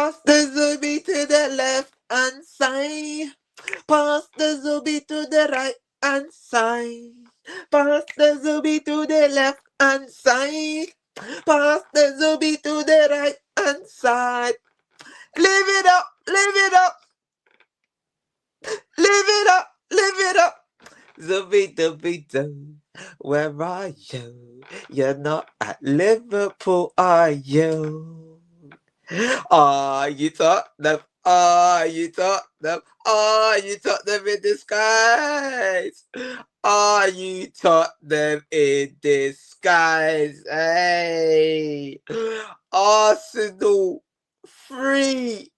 Pass the ZOOBI to the left hand side. Pass the ZOOBI to the right hand side. Pass the ZOOBI to the left hand side. Pass the ZOOBI to the right hand side. Live it up, live it up, live it up, live it up. ZOOBI dooby doo, where are you? You're not at Liverpool, are you? You Tottenham. You Tottenham. You Tottenham in disguise. You Tottenham in disguise. Hey. Arsenal 3.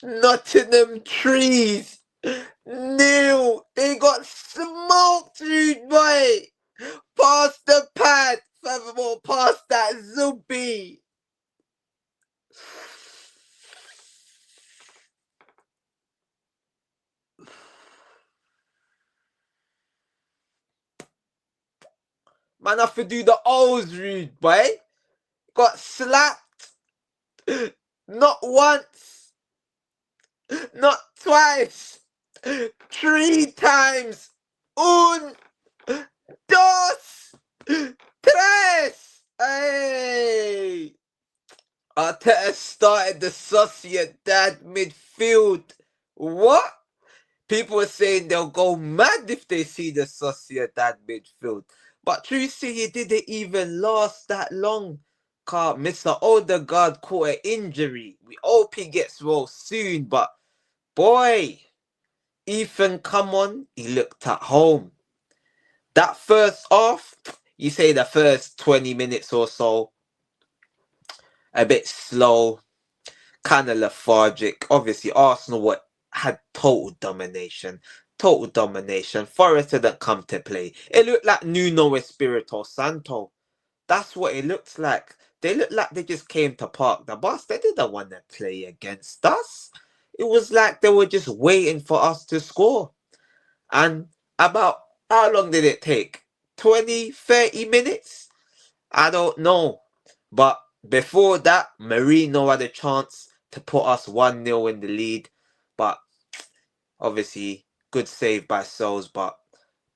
Nottingham trees. 0. They got smoked, rude boy. Pass the pad. Furthermore, pass that ZOOBI. Man, have to do the O's, rude boy. Got slapped. Not once. Not twice. 3 times. Un. Dos. Tres. Hey. Arteta started the Sociedad midfield. What? People are saying they'll go mad if they see the Sociedad midfield. But Tracy, it didn't even last that long. Cause Mr. Odegaard caught an injury. We hope he gets well soon. But boy, Ethan, come on, he looked at home. That first half, you say the first 20 minutes or so, a bit slow, kind of lethargic. Obviously, Arsenal had total domination. Total domination. Forest didn't come to play. It looked like Nuno Espirito Santo. That's what it looks like. They looked like they just came to park the bus. They didn't want to play against us. It was like they were just waiting for us to score. And about how long did it take? 20, 30 minutes? I don't know. But before that, Marino had a chance to put us 1-0 in the lead. But obviously, good save by Souls, but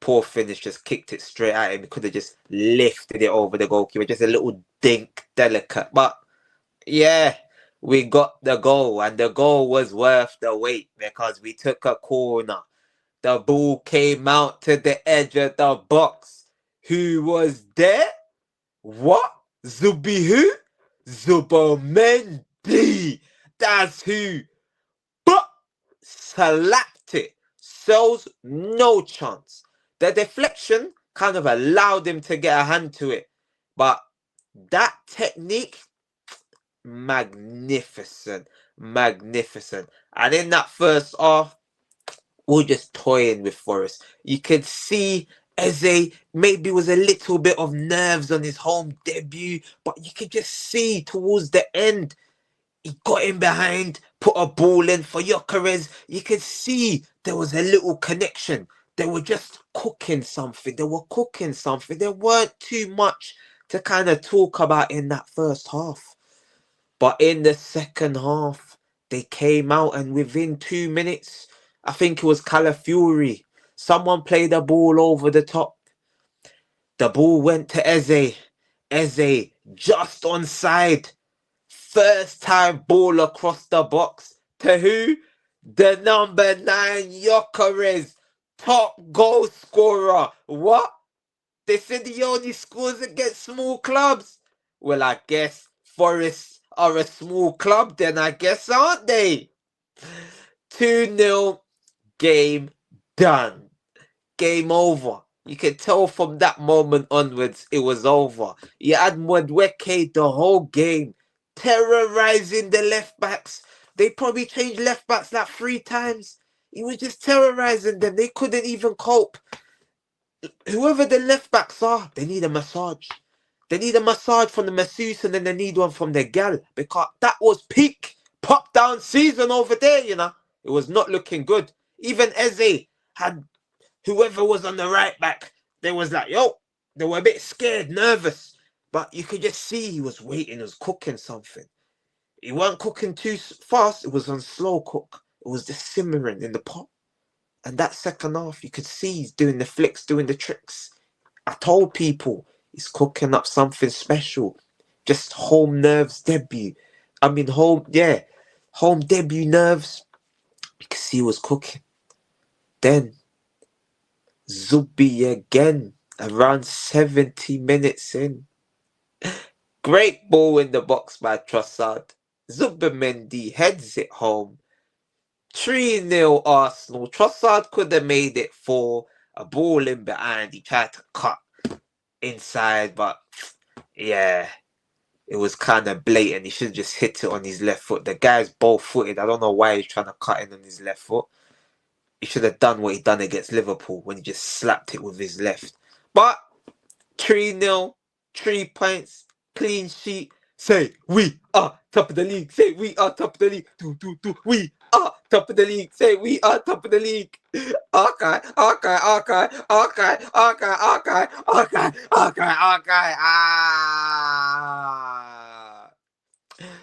poor finish, just kicked it straight at him. He could have just lifted it over the goalkeeper. Just a little dink, delicate. But yeah, we got the goal. And the goal was worth the wait because we took a corner. The ball came out to the edge of the box. Who was there? What? ZOOBI who? Zubamendi. That's who. But slapped it. Sells no chance. The deflection kind of allowed him to get a hand to it. But that technique, magnificent. Magnificent. And in that first half, we're just toying with Forest. You could see Eze maybe was a little bit of nerves on his home debut, but you could just see towards the end, he got in behind, put a ball in for Gyökeres. You could see there was a little connection. They were just cooking something. They were cooking something. There weren't too much to kind of talk about in that first half. But in the second half, they came out and within 2 minutes, I think it was Calafiori. Someone played the ball over the top. The ball went to Eze. Eze just onside. First time ball across the box. To who? The number 9 Gyökeres. Top goal scorer. What? They said he only scores against small clubs. Well, I guess Forest are a small club then, I guess, aren't they? 2-0. Game done. Game over. You can tell from that moment onwards it was over. You had Madueke the whole game terrorizing the left backs. They probably changed left backs like 3 times. He was just terrorizing them. They couldn't even cope. Whoever the left backs are, they need a massage. They need a massage from the masseuse and then they need one from the gal. Because that was peak pop down season over there, you know. It was not looking good. Even Eze had whoever was on the right back. They was like, yo, they were a bit scared, nervous. But you could just see he was waiting, he was cooking something. It weren't cooking too fast. It was on slow cook. It was just simmering in the pot. And that second half, you could see he's doing the flicks, doing the tricks. I told people he's cooking up something special. Just home nerves debut. I mean, home debut nerves. You could see he was cooking. Then ZOOBI again, around 70 minutes in. Great ball in the box by Trossard. Zubimendi heads it home. 3-0 Arsenal. Trossard could have made it 4. A ball in behind. He tried to cut inside, but yeah, it was kind of blatant. He should have just hit it on his left foot. The guy's both-footed. I don't know why he's trying to cut in on his left foot. He should have done what he done against Liverpool when he just slapped it with his left. But 3-0, 3 points, clean sheet. Say we are top of the league. Say we are top of the league. We are top of the league. Say we are top of the league. Okay.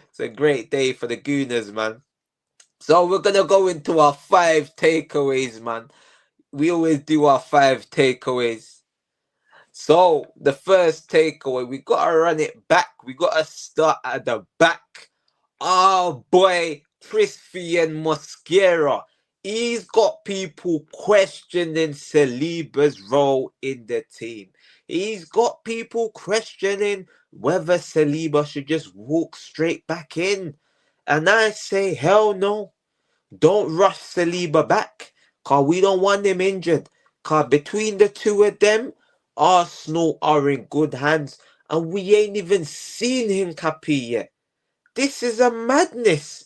It's a great day for the Gooners, man. So we're gonna go into our 5 takeaways, man. We always do our 5 takeaways. So the first takeaway, we gotta run it back. We gotta start at the back. Our boy Christian Mosquera. He's got people questioning Saliba's role in the team. He's got people questioning whether Saliba should just walk straight back in. And I say, hell no. Don't rush Saliba back. Because we don't want him injured. Because between the two of them, Arsenal are in good hands. And we ain't even seen him Capi yet. This is a madness.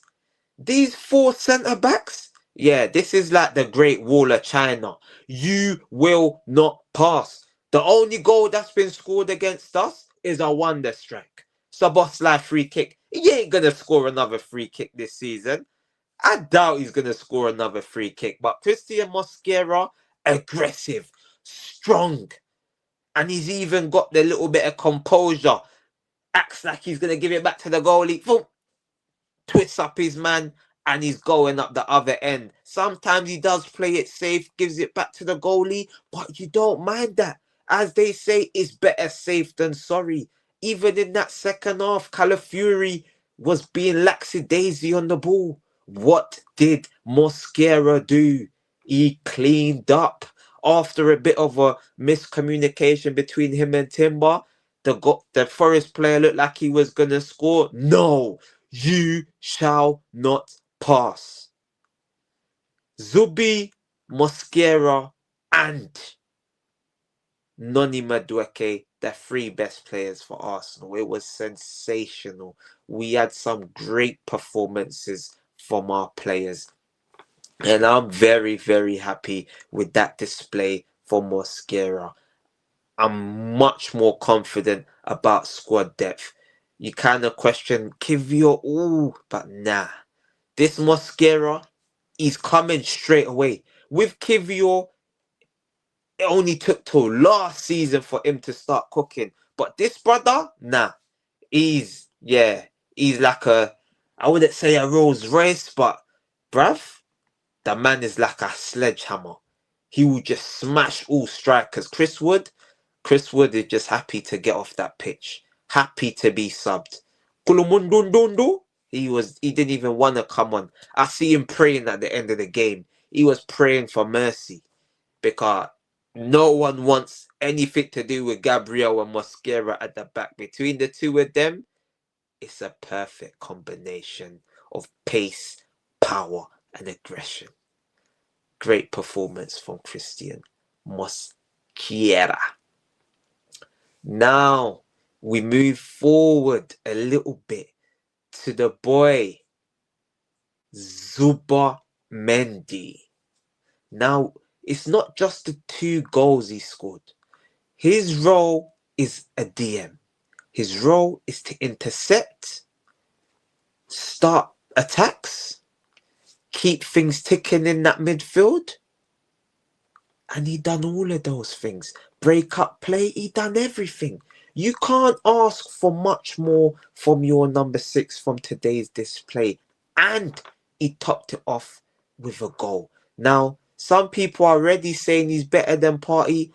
These 4 centre-backs. Yeah, this is like the Great Wall of China. You will not pass. The only goal that's been scored against us is a wonder strike. Szoboszlai free kick. He ain't going to score another free kick this season. I doubt he's going to score another free kick. But Christian Mosquera, aggressive, strong. And he's even got the little bit of composure. Acts like he's going to give it back to the goalie. Boom. Twists up his man. And he's going up the other end. Sometimes he does play it safe. Gives it back to the goalie. But you don't mind that. As they say, it's better safe than sorry. Even in that second half, Calafiori was being lackadaisy on the ball. What did Mosquera do? He cleaned up. After a bit of a miscommunication between him and Timber, the Forest player looked like he was going to score. No, you shall not pass. ZOOBI, Mosquera, and Noni Madueke, the 3 best players for Arsenal. It was sensational. We had some great performances from our players. And I'm very, very happy with that display for Mosquera. I'm much more confident about squad depth. You kind of question Kivio, but nah. This Mosquera, he's coming straight away. With Kivio, it only took till last season for him to start cooking. But this brother, nah. He's like I wouldn't say a Rolls Royce, but bruv, the man is like a sledgehammer. He will just smash all strikers. Chris Wood is just happy to get off that pitch. Happy to be subbed. He didn't even want to come on. I see him praying at the end of the game. He was praying for mercy. Because no one wants anything to do with Gabriel and Mosquera at the back. Between the two of them, it's a perfect combination of pace, power, and aggression. Great performance from Christian Mosquera. Now we move forward a little bit to the boy Zubimendi. Now it's not just the 2 goals he scored. His role is a DM. His role is to intercept, start attacks, keep things ticking in that midfield. And he done all of those things. Break up play, he done everything. You can't ask for much more from your number 6 from today's display. And he topped it off with a goal. Now, some people are already saying he's better than Partey.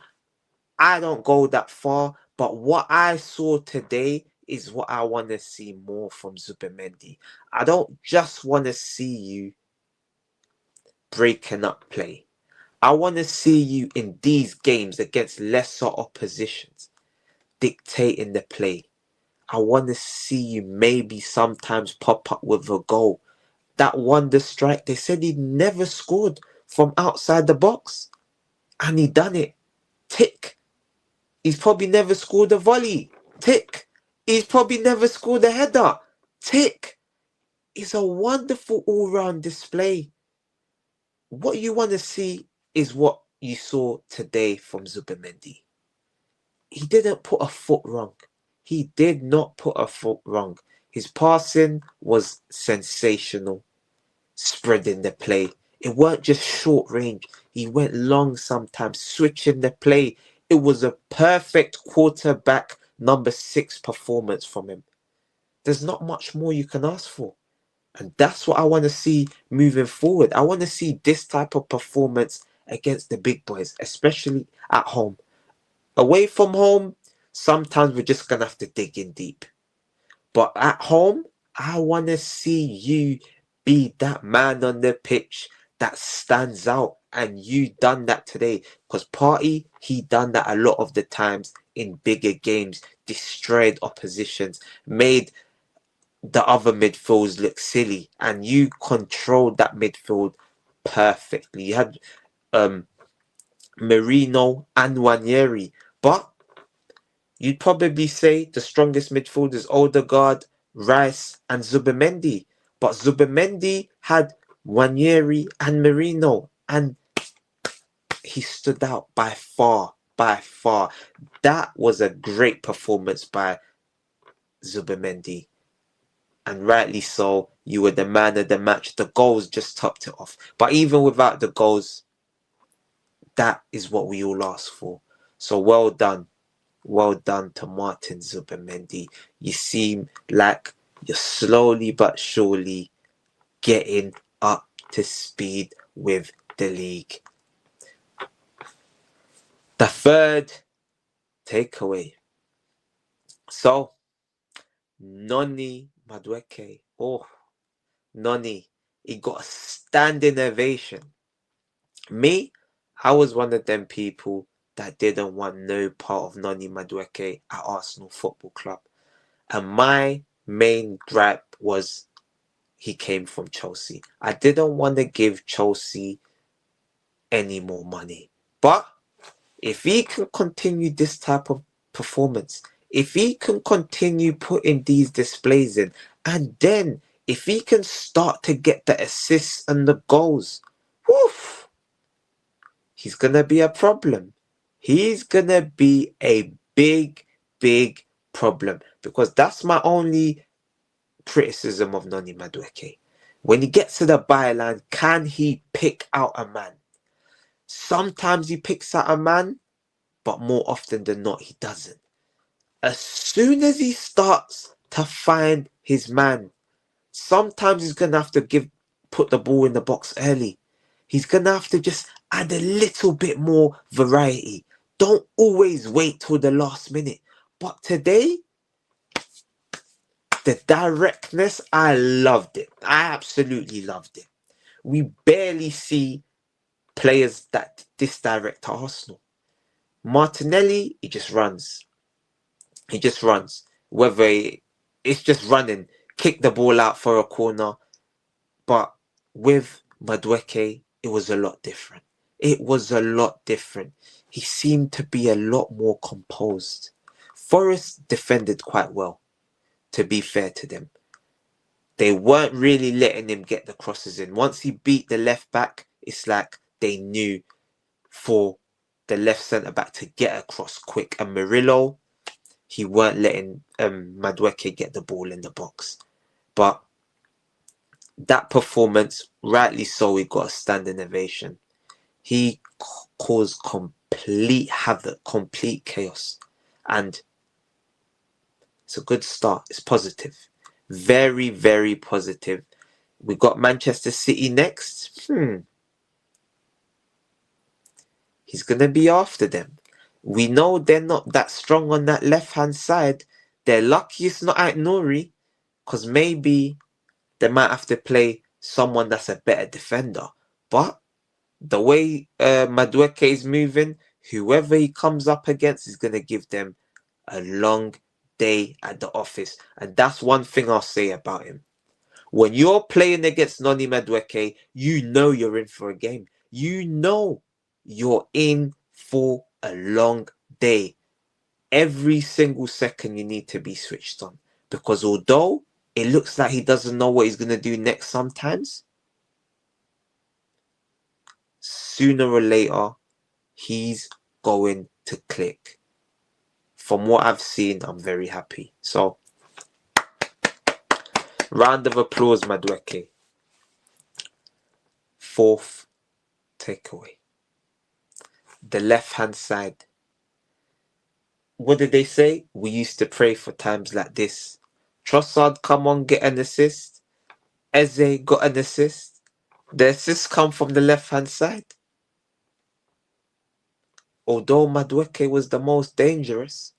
I don't go that far, but what I saw today is what I want to see more from ZOOBI. I don't just want to see you breaking up play. I want to see you in these games against lesser oppositions dictating the play. I want to see you maybe sometimes pop up with a goal. That wonder strike, they said he never scored from outside the box, and he done it. Tick. He's probably never scored a volley. Tick. He's probably never scored a header. Tick. It's a wonderful all-round display. What you want to see is what you saw today from ZOOBI. He didn't put a foot wrong. He did not put a foot wrong. His passing was sensational, spreading the play. It weren't just short range. He went long sometimes, switching the play. It was a perfect quarterback number 6 performance from him. There's not much more you can ask for. And that's what I want to see moving forward. I want to see this type of performance against the big boys, especially at home. Away from home, sometimes we're just going to have to dig in deep. But at home, I want to see you be that man on the pitch that stands out. And you done that today. Because Partey, he done that a lot of the times in bigger games. Destroyed oppositions. Made the other midfields look silly. And you controlled that midfield perfectly. You had Merino and Nwaneri. But you'd probably say the strongest midfielders Odegaard, Rice, and ZOOBI. But ZOOBI had Nwaneri and Merino, and he stood out by far. By far. That was a great performance by ZOOBI. And rightly so, you were the man of the match. The goals just topped it off. But even without the goals, that is what we all asked for. So well done. Well done to Martin ZOOBI. You seem like you're slowly but surely getting up to speed with the league. The third takeaway. So, Noni Madueke. Oh, Noni. He got a standing ovation. Me, I was one of them people that didn't want no part of Noni Madueke at Arsenal Football Club. And my main gripe was he came from Chelsea. I didn't want to give Chelsea any more money. But if he can continue this type of performance, if he can continue putting these displays in, and then if he can start to get the assists and the goals, woof, he's going to be a problem. He's going to be a big, big problem. Because that's my only criticism of Noni Madueke. When he gets to the byline, can he pick out a man? Sometimes he picks out a man, but more often than not, he doesn't. As soon as he starts to find his man, sometimes he's going to have to put the ball in the box early. He's going to have to just add a little bit more variety. Don't always wait till the last minute. But today, the directness, I loved it. I absolutely loved it. We barely see players that this direct to Arsenal. Martinelli, he just runs. He just runs. Whether it's just running, kick the ball out for a corner. But with Madueke, it was a lot different. It was a lot different. He seemed to be a lot more composed. Forest defended quite well, to be fair to them. They weren't really letting him get the crosses in. Once he beat the left back, it's like they knew for the left centre back to get across quick. And Murillo, he weren't letting Madueke get the ball in the box. But that performance, rightly so, he got a standing ovation. He caused complete havoc, complete chaos. And It's a good start. It's positive. Very, very positive. We got Manchester City next. He's going to be after them. We know they're not that strong on that left-hand side. They're lucky it's not at Nuri, because maybe they might have to play someone that's a better defender. But the way Madueke is moving, whoever he comes up against is going to give them a long day at the office. And that's one thing I'll say about him. When you're playing against Noni Madueke, you know you're in for a game. You know you're in for a long day. Every single second you need to be switched on. Because although it looks like he doesn't know what he's going to do next sometimes, sooner or later, he's going to click. From what I've seen, I'm very happy. So, round of applause, Madueke. Fourth takeaway. The left-hand side. What did they say? We used to pray for times like this. Trossard, come on, get an assist. Eze got an assist. The assists come from the left-hand side. Although Madueke was the most dangerous,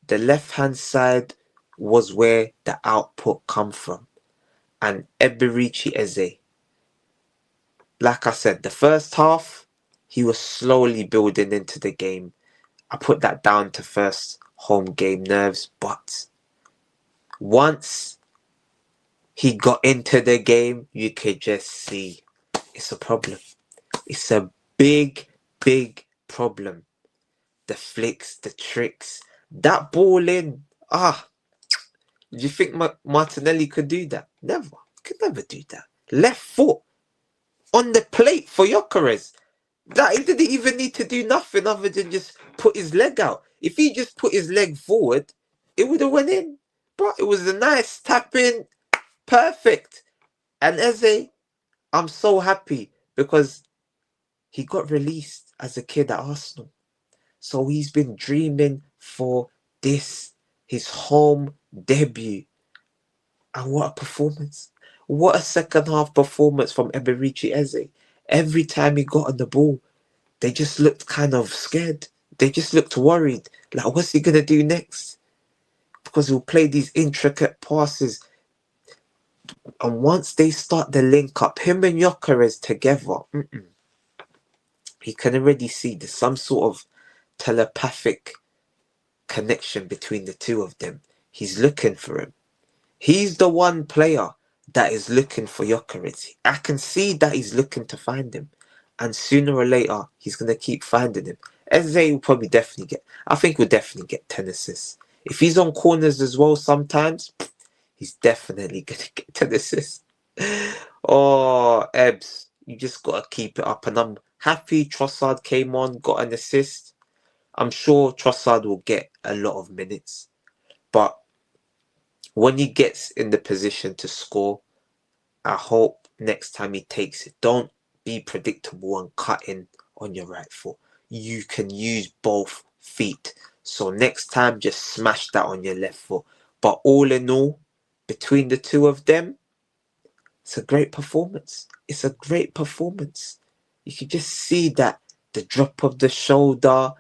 the left-hand side was where the output come from. And Eberici Eze, like I said, the first half, he was slowly building into the game. I put that down to first home game nerves, but once he got into the game, you could just see it's a problem. It's a big, big problem. The flicks, the tricks, that ball in. Do you think Martinelli could do that? Never. Could never do that. Left foot on the plate for Gyökeres. That he didn't even need to do nothing other than just put his leg out. If he just put his leg forward, it would have went in. But it was a nice tap in. Perfect. And Eze, I'm so happy because he got released as a kid at Arsenal. So he's been dreaming for this, his home debut. And what a performance. What a second half performance from Eberici Eze. Every time he got on the ball, they just looked kind of scared. They just looked worried. Like, what's he going to do next? Because he'll play these intricate passes. And once they start the link up, him and Gyökeres together, he can already see there's some sort of telepathic connection between the two of them. He's looking for him. He's the one player that is looking for Gyökeres. I can see that he's looking to find him. And sooner or later, he's going to keep finding him. Eze will probably definitely get, I think we'll definitely get 10 assists. If he's on corners as well sometimes, he's definitely going to get 10 assists. Oh, Ebbs, you just got to keep it up. And I'm happy Trossard came on, got an assist. I'm sure Trossard will get a lot of minutes. But when he gets in the position to score, I hope next time he takes it, don't be predictable and cut in on your right foot. You can use both feet. So next time, just smash that on your left foot. But all in all, between the two of them, it's a great performance. It's a great performance. You can just see that, the drop of the shoulder.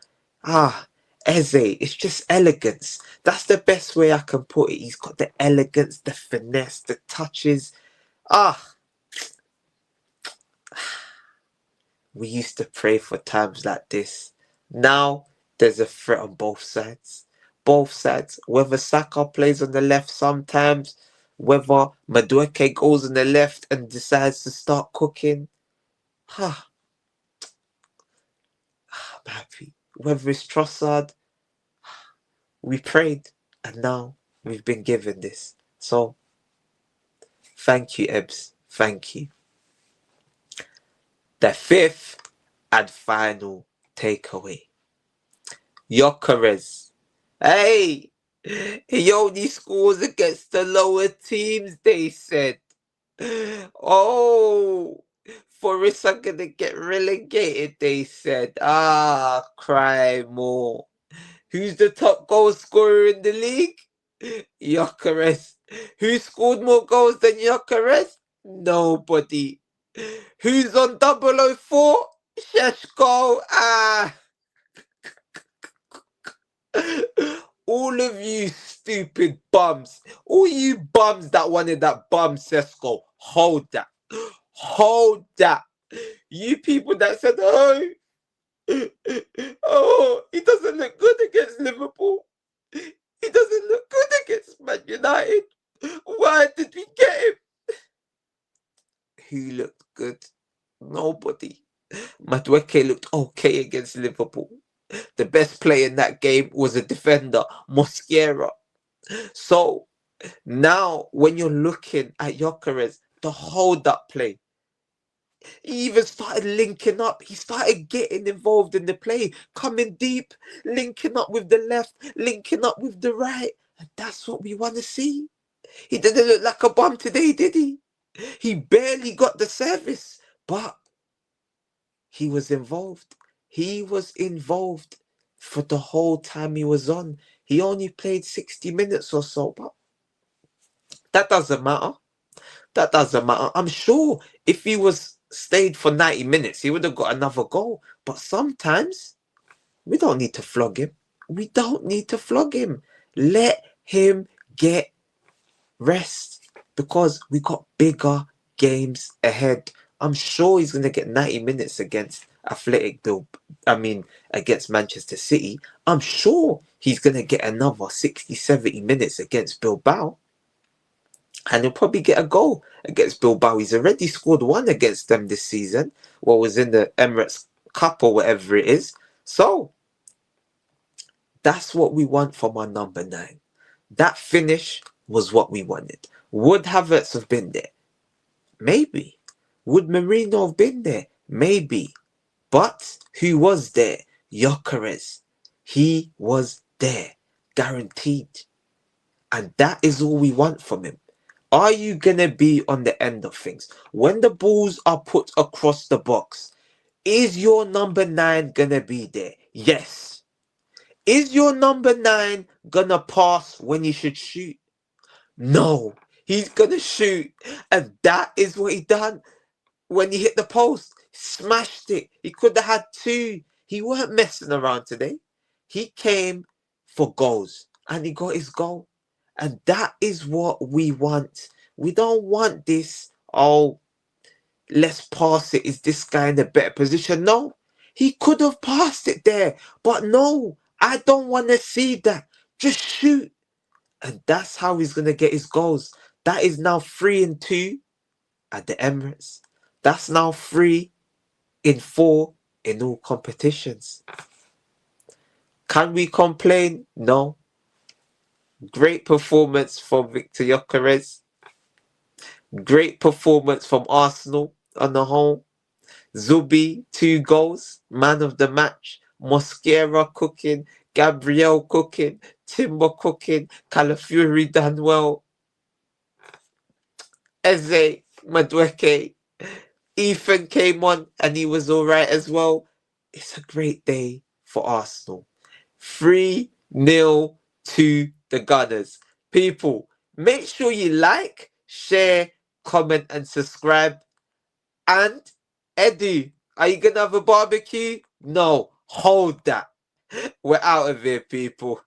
Eze, it's just elegance. That's the best way I can put it. He's got the elegance, the finesse, the touches. We used to pray for times like this. Now, there's a threat on both sides. Both sides. Whether Saka plays on the left sometimes, whether Madueke goes on the left and decides to start cooking. I'm happy. Whether it's Trossard, we prayed and now we've been given this. So, thank you, Ebbs. Thank you. The fifth and final takeaway. Gyökeres. Hey! He only scores against the lower teams, they said. Oh! Forest are gonna get relegated, they said. Cry more. Who's the top goal scorer in the league? Gyökeres. Who scored more goals than Gyökeres? Nobody. Who's on 004? Sheshko. All of you stupid bums. All you bums that wanted that bum Sesko. Hold that. Hold that. You people that said, oh, he doesn't look good against Liverpool. He doesn't look good against Man United. Why did we get him? Who looked good? Nobody. Madueke looked okay against Liverpool. The best player in that game was a defender, Mosquera. So now when you're looking at Gyökeres, the hold-up play, he even started linking up. He started getting involved in the play, coming deep, linking up with the left, linking up with the right. And that's what we want to see. He didn't look like a bum today, did he? He barely got the service, but he was involved. He was involved for the whole time he was on. He only played 60 minutes or so, but that doesn't matter. That doesn't matter. I'm sure if he was stayed for 90 minutes, he would have got another goal. But sometimes we don't need to flog him. We don't need to flog him. Let him get rest because we got bigger games ahead. I'm sure he's going to get 90 minutes against against Manchester City. I'm sure he's going to get another 60, 70 minutes against Bilbao. And he'll probably get a goal against Bilbao. He's already scored one against them this season. What was in the Emirates Cup or whatever it is. So, that's what we want from our number 9. That finish was what we wanted. Would Havertz have been there? Maybe. Would Mourinho have been there? Maybe. But who was there? Gyökeres. He was there. Guaranteed. And that is all we want from him. Are you going to be on the end of things? When the balls are put across the box, is your number 9 going to be there? Yes. Is your number 9 going to pass when he should shoot? No. He's going to shoot. And that is what he done when he hit the post. Smashed it. He could have had 2. He weren't messing around today. He came for goals. And he got his goal. And that is what we want. We don't want this, let's pass it. Is this guy in a better position? No. He could have passed it there. But no, I don't want to see that. Just shoot. And that's how he's going to get his goals. That is now 3-2 at the Emirates. That's now 3-4 in all competitions. Can we complain? No. Great performance from Victor Gyökeres. Great performance from Arsenal on the whole. ZOOBI, 2 goals. Man of the match. Mosquera cooking. Gabriel cooking. Timber cooking. Calafiori done well. Eze, Madueke. Ethan came on and he was alright as well. It's a great day for Arsenal. 3-0 to the Gunners. People, make sure you like, share, comment and subscribe. And Eddie, are you going to have a barbecue? No, hold that. We're out of here, people.